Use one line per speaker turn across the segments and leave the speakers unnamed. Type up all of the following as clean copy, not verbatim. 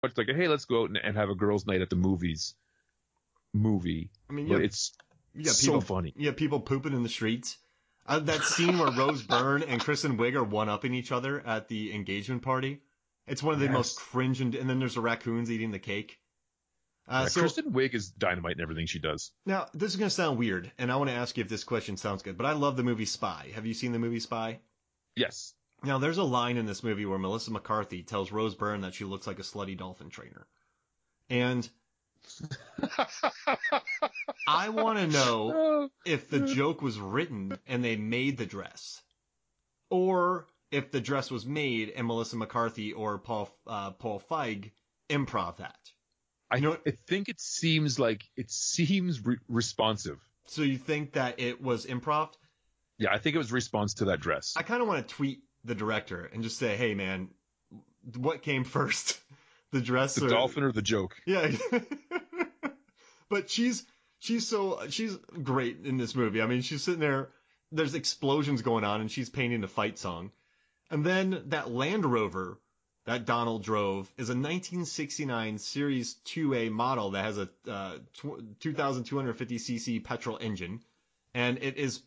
much like, hey, let's go out and have a girls' night at the movies movie.
I mean,
but it's so funny.
Yeah, people pooping in the streets. That scene where Rose Byrne and Kristen Wiig are one-upping each other at the engagement party. It's one of the most cringe, and then there's the raccoons eating the cake. So
Kristen Wiig is dynamite in everything she does.
Now, this is going to sound weird, and I want to ask you if this question sounds good, but I love the movie Spy. Have you seen the movie Spy?
Yes.
Now, there's a line in this movie where Melissa McCarthy tells Rose Byrne that she looks like a slutty dolphin trainer. And I want to know if the joke was written and they made the dress, or if the dress was made and Melissa McCarthy or Paul Feig improv that.
I think it seems responsive.
So you think that it was improv?
Yeah, I think it was response to that dress.
I kind of want to tweet the director and just say, hey man, what came first? The dress,
the dolphin, or the joke?
Yeah. But she's great in this movie. I mean, she's sitting there, there's explosions going on, and she's painting a fight song. And then that Land Rover that Donald drove is a 1969 Series 2A model that has a 2,250cc petrol engine, and it is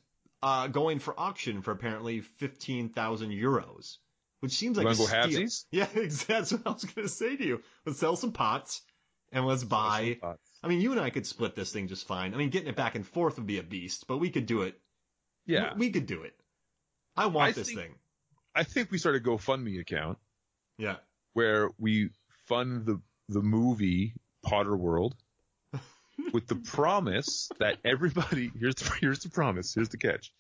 going for auction for apparently 15,000 euros, which seems like a steal. Halvesies? Yeah, that's what I was going to say to you. Let's sell some pots, and let's buy. I mean, you and I could split this thing just fine. I mean, getting it back and forth would be a beast, but we could do it.
Yeah.
We could do it. I want this thing.
I think we started a GoFundMe account.
Yeah.
Where we fund the movie Potter World with the promise that everybody, here's the promise, here's the catch.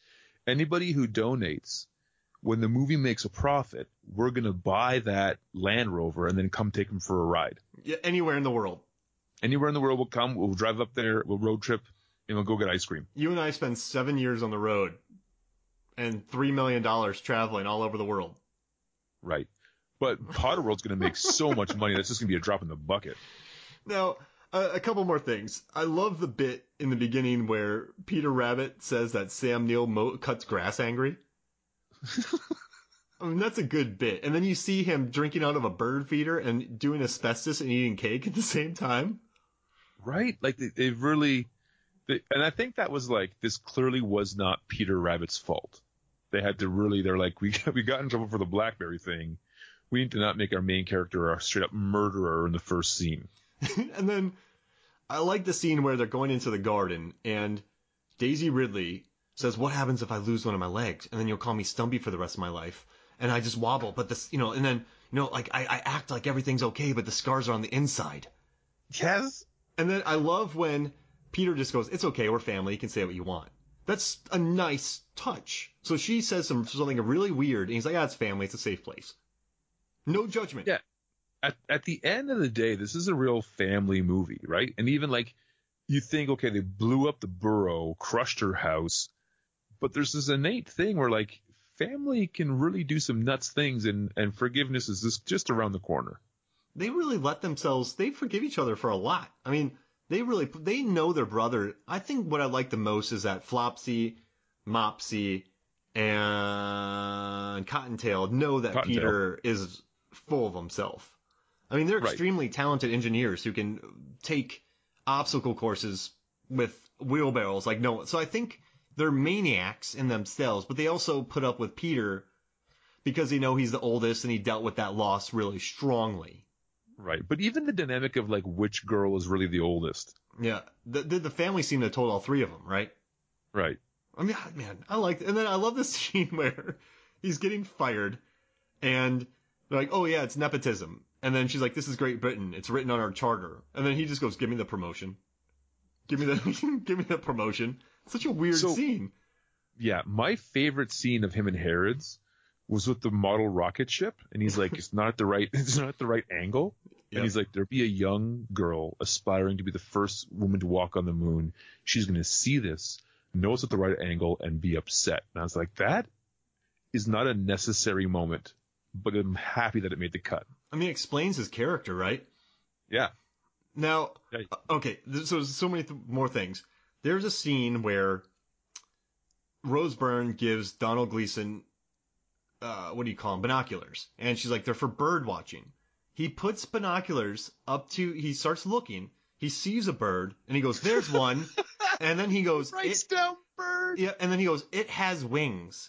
Anybody who donates, when the movie makes a profit, we're going to buy that Land Rover and then come take them for a ride.
Yeah, anywhere in the world.
Anywhere in the world, we'll drive up there, we'll road trip, and we'll go get ice cream.
You and I spent 7 years on the road and $3 million traveling all over the world.
Right. But Potter World's going to make so much money, that's just going to be a drop in the bucket.
Now, a couple more things. I love the bit in the beginning where Peter Rabbit says that Sam Neill cuts grass angry. I mean, that's a good bit. And then you see him drinking out of a bird feeder and doing asbestos and eating cake at the same time.
Right? Like, they really... and I think that was like, this clearly was not Peter Rabbit's fault. They had to really... They're like, we got in trouble for the BlackBerry thing. We need to not make our main character a straight-up murderer in the first scene.
And then I like the scene where they're going into the garden, and Daisy Ridley says, what happens if I lose one of my legs? And then you'll call me Stumpy for the rest of my life. And I just wobble, but this, and then, like, I act like everything's okay, but the scars are on the inside.
Yes.
And then I love when Peter just goes, it's okay, we're family, you can say what you want. That's a nice touch. So she says something really weird, and he's like, it's family, it's a safe place. No judgment.
Yeah. At the end of the day, this is a real family movie, right? And even like, you think, okay, they blew up the burrow, crushed her house, but there's this innate thing where like, family can really do some nuts things, and forgiveness is just around the corner.
They really they forgive each other for a lot. I mean, they know their brother. I think what I like the most is that Flopsy, Mopsy, and Cottontail know that Peter is full of himself. I mean, they're extremely talented engineers who can take obstacle courses with wheelbarrows like no one. So I think they're maniacs in themselves, but they also put up with Peter because they know he's the oldest and he dealt with that loss really strongly.
Right. But even the dynamic of like which girl is really the oldest.
Yeah. The family seemed to have told all three of them, right?
Right.
I mean, man, I like it. And then I love this scene where he's getting fired and they're like, oh yeah, it's nepotism. And then she's like, this is Great Britain. It's written on our charter. And then he just goes, give me the promotion. Give me the promotion. Such a weird scene.
Yeah. My favorite scene of him and Harrods was with the model rocket ship. And he's like, it's not at the right angle. Yep. And he's like, there'll be a young girl aspiring to be the first woman to walk on the moon. She's going to see this, know it's at the right angle, and be upset. And I was like, that is not a necessary moment, but I'm happy that it made the cut.
I mean, it explains his character, right?
Yeah.
Now, okay, so there's so many more things. There's a scene where Rose Byrne gives Donald Gleason, what do you call them, binoculars. And she's like, they're for bird watching. He puts binoculars he starts looking, he sees a bird, and he goes, there's one, and then he goes,
writes down bird.
Yeah, and then he goes, it has wings.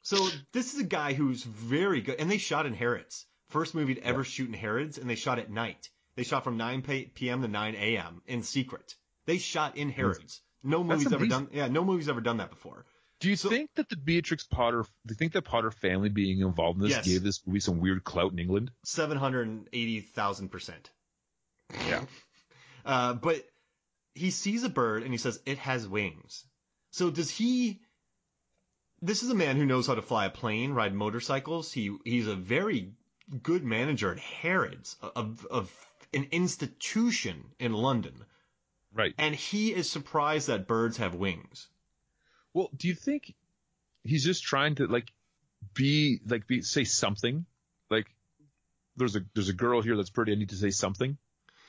So this is a guy who's very good, and they shot in Harrods. First movie to ever shoot in Harrods, and they shot at night. They shot from 9 p.m. to 9 a.m. in secret. They shot in Harrods. No movie's ever done. Yeah, no movie's ever done that before.
Do you think that the Beatrix Potter? Do you think that Potter family being involved in this gave this movie some weird clout in England?
780,000%.
Yeah.
But he sees a bird and he says it has wings. So does he? This is a man who knows how to fly a plane, ride motorcycles. He's a very good manager at Harrods, of an institution in London.
Right.
And he is surprised that birds have wings.
Well, do you think he's just trying to say something? Like there's a girl here that's pretty, I need to say something.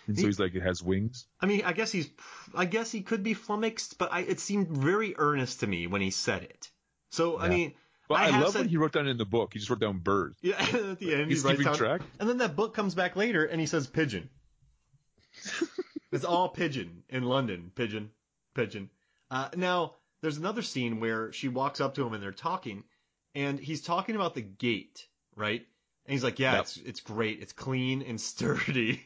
And so he's like, it has wings.
I mean, I guess he could be flummoxed, but it seemed very earnest to me when he said it. So, yeah. I mean,
well, I love what he wrote down in the book. He just wrote down bird.
Yeah, at the end,
he's keeping track.
And then that book comes back later and he says pigeon. It's all pigeon in London. Pigeon. Now, there's another scene where she walks up to him and they're talking, and he's talking about the gate, right? And he's like, it's great. It's clean and sturdy.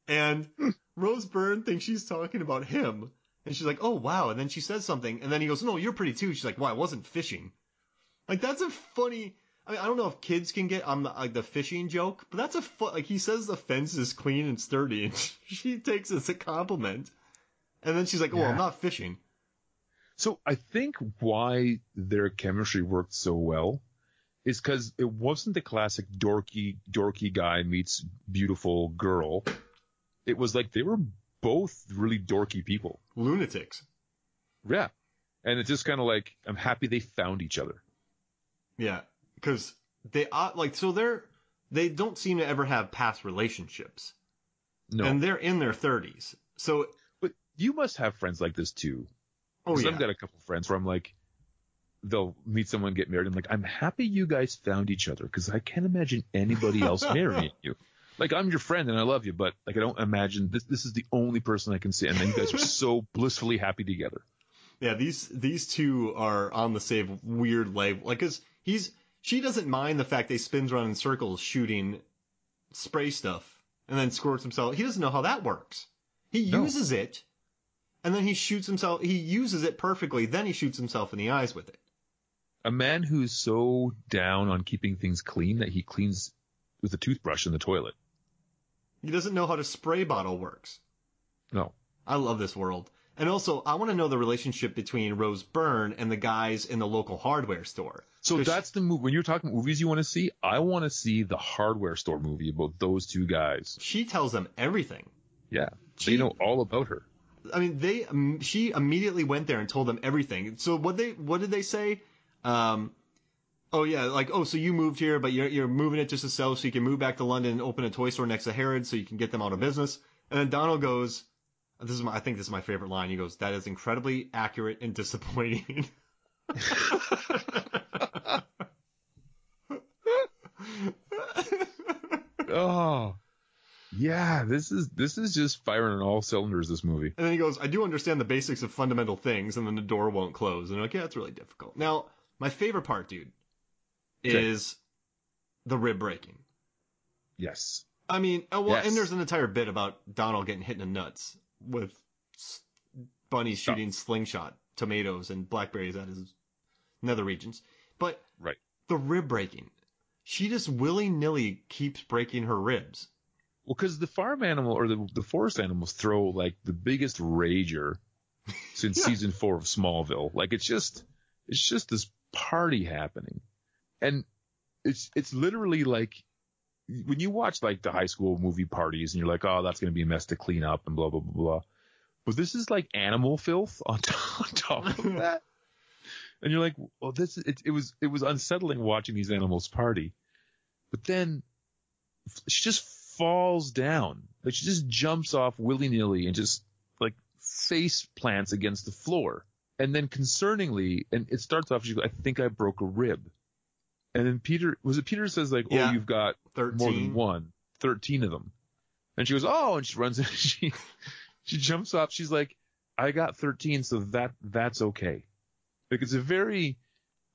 And Rose Byrne thinks she's talking about him. And she's like, oh, wow. And then she says something. And then he goes, no, you're pretty too. She's like, well, I wasn't fishing. Like, that's a funny... I mean, I don't know if kids can get on the fishing joke, but that's he says the fence is clean and sturdy, and she takes it as a compliment. And then she's like, oh, I'm not fishing.
So I think why their chemistry worked so well is because it wasn't the classic dorky guy meets beautiful girl. It was like they were both really dorky people.
Lunatics.
Yeah. And it's just kind of like, I'm happy they found each other.
Yeah. Because they they don't seem to ever have past relationships. No. And they're in their 30s. So.
But you must have friends like this too. Oh, yeah. I've got a couple friends where I'm like, they'll meet someone, get married. I'm like, I'm happy you guys found each other because I can't imagine anybody else marrying you. Like, I'm your friend and I love you, but like, I don't imagine this is the only person I can see. And then you guys are so blissfully happy together.
Yeah, these two are on the same weird level. Like, cause she doesn't mind the fact they spins around in circles shooting spray stuff and then squirts himself. He doesn't know how that works. He uses it. And then he shoots himself. He uses it perfectly. Then he shoots himself in the eyes with it.
A man who's so down on keeping things clean that he cleans with a toothbrush in the toilet.
He doesn't know how the spray bottle works.
No.
I love this world. And also, I want to know the relationship between Rose Byrne and the guys in the local hardware store.
So that's the movie. When you're talking movies you want to see, I want to see the hardware store movie about those two guys.
She tells them everything.
Yeah. They know all about her.
I mean, she immediately went there and told them everything. So what did they say? So you moved here, but you're moving it just to sell so you can move back to London and open a toy store next to Harrods so you can get them out of business. And then Donald goes, I think this is my favorite line. He goes, that is incredibly accurate and disappointing.
Oh. Yeah, this is just firing on all cylinders, this movie.
And then he goes, I do understand the basics of fundamental things, and then the door won't close. And I'm like, yeah, that's really difficult. Now, my favorite part, dude, is the rib breaking.
Yes.
I mean, and there's an entire bit about Donald getting hit in the nuts with bunnies shooting slingshot tomatoes and blackberries at his nether regions. But the rib breaking, she just willy-nilly keeps breaking her ribs.
Well, because the farm animal or the forest animals throw like the biggest rager since season 4 of Smallville. Like it's just this party happening, and it's literally like when you watch like the high school movie parties and you're like, oh, that's going to be a mess to clean up and blah blah blah blah. But this is like animal filth on top of that, and you're like, well, it was unsettling watching these animals party, but then she just falls down. Like she just jumps off willy-nilly and just like face plants against the floor. And then concerningly, and it starts off, she goes, I think I broke a rib. And then Peter says like, oh, you've got
13.
more than one, 13 of them. And she goes, oh, and she runs in, she jumps off. She's like, I got 13, so that's okay. Like it's a very,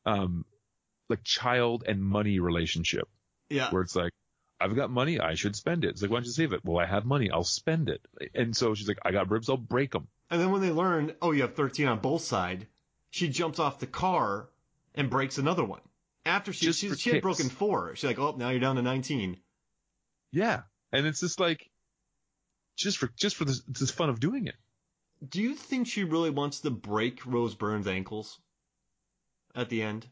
like child and money relationship.
Yeah.
Where it's like, I've got money, I should spend it. It's like, why don't you save it? Well, I have money, I'll spend it. And so she's like, I got ribs, I'll break them.
And then when they learn, oh, you have 13 on both sides, she jumps off the car and breaks another one. After she had broken 4. She's like, oh, now you're down to 19.
Yeah. And it's just like, just for this fun of doing it.
Do you think she really wants to break Rose Byrne's ankles at the end?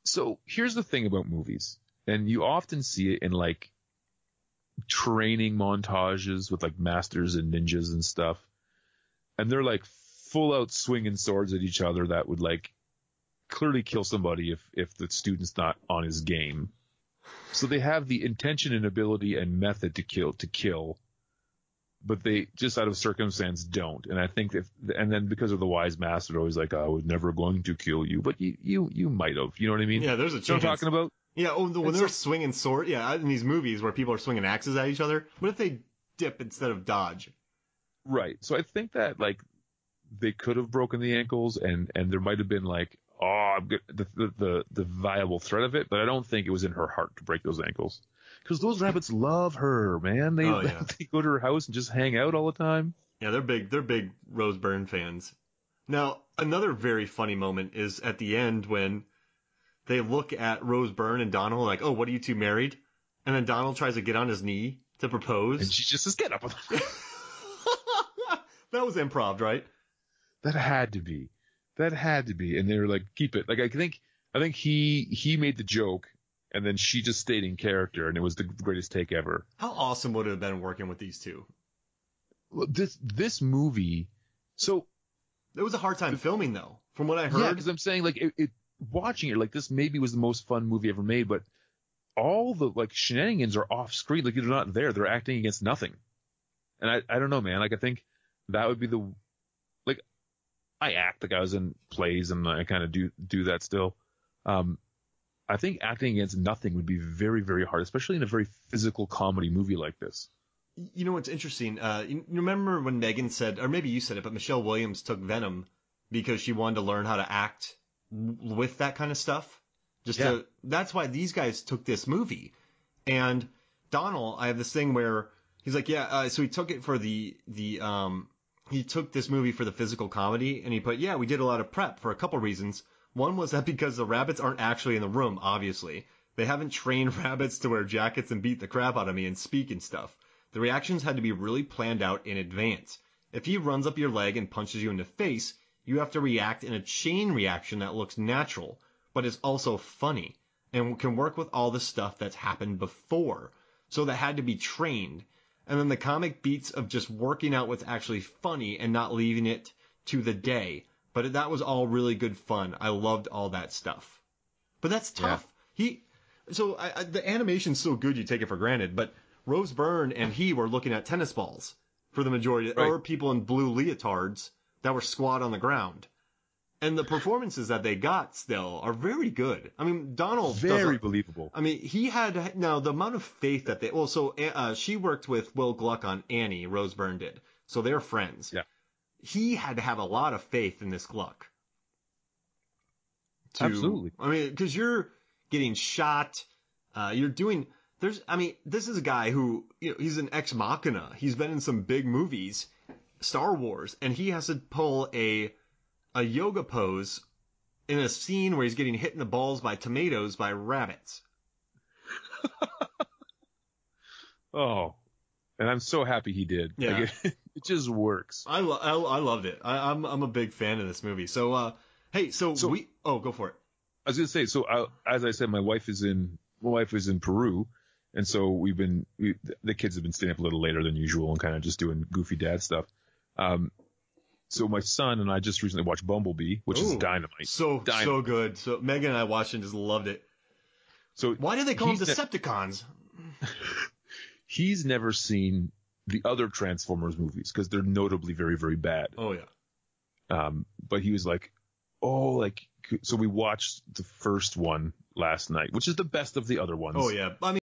So here's the thing about movies, and you often see it in like training montages with like masters and ninjas and stuff. And they're like full out swinging swords at each other that would like clearly kill somebody if the student's not on his game. So they have the intention and ability and method to kill, but they just out of circumstance don't. And I think and then because of the wise master, they're always like, I was never going to kill you, but you might have, you know what I mean?
Yeah, there's a chance.
You know what I'm talking about?
Yeah, when they're swinging sword, in these movies where people are swinging axes at each other, what if they dip instead of dodge?
Right. So I think that like they could have broken the ankles and there might have been like, the viable threat of it, but I don't think it was in her heart to break those ankles. Because those rabbits love her, man. They go to her house and just hang out all the time.
Yeah, they're big Rose Byrne fans. Now, another very funny moment is at the end when they look at Rose Byrne and Donald like, oh, what are you two married? And then Donald tries to get on his knee to propose.
And she just says, get up.
That was improv, right?
That had to be. And they were like, keep it. Like, I think he made the joke. And then she just stayed in character, and it was the greatest take ever.
How awesome would it have been working with these two?
Well, this movie, so
it was a hard time filming, though, from what I heard.
Yeah, because I'm saying like watching it, like this maybe was the most fun movie ever made, but all the like shenanigans are off screen, like they're not there. They're acting against nothing, and I don't know, man. Like I think that would be like I act like I was in plays, and I kind of do that still. I think acting against nothing would be very, very hard, especially in a very physical comedy movie like this.
You know what's interesting? You remember when Megan said, or maybe you said it, but Michelle Williams took Venom because she wanted to learn how to act with that kind of stuff. That's why these guys took this movie. And Donald, I have this thing where he's like, so he took it for he took this movie for the physical comedy, and he put, we did a lot of prep for a couple reasons. One was that because the rabbits aren't actually in the room, obviously. They haven't trained rabbits to wear jackets and beat the crap out of me and speak and stuff. The reactions had to be really planned out in advance. If he runs up your leg and punches you in the face, you have to react in a chain reaction that looks natural, but is also funny, and can work with all the stuff that's happened before. So that had to be trained. And then the comic beats of just working out what's actually funny and not leaving it to the day. But that was all really good fun. I loved all that stuff. But that's tough. Yeah. The animation's so good you take it for granted. But Rose Byrne and he were looking at tennis balls for the majority, right, or people in blue leotards that were squat on the ground. And the performances that they got still are very good. I mean, Donald
very believable.
I mean, he had now the amount of faith that she worked with Will Gluck on Annie. Rose Byrne did, so they're friends.
Yeah.
He had to have a lot of faith in this Gluck.
Absolutely.
I mean, because you're getting shot, this is a guy who, he's an ex machina. He's been in some big movies, Star Wars, and he has to pull a yoga pose in a scene where he's getting hit in the balls by tomatoes by rabbits.
Oh, and I'm so happy he did.
Yeah.
Like, it just works.
I loved it. I'm a big fan of this movie. So, go for it.
I was going to say, as I said, my wife is in Peru. And so the kids have been staying up a little later than usual and kind of just doing goofy dad stuff. So my son and I just recently watched Bumblebee, which is dynamite. So
good. So Megan and I watched it and just loved it. So why do they call them Decepticons?
He's never seen the other Transformers movies because they're notably very, very bad.
Oh yeah.
But he was like, so we watched the first one last night, which is the best of the other ones.
Oh yeah, I mean.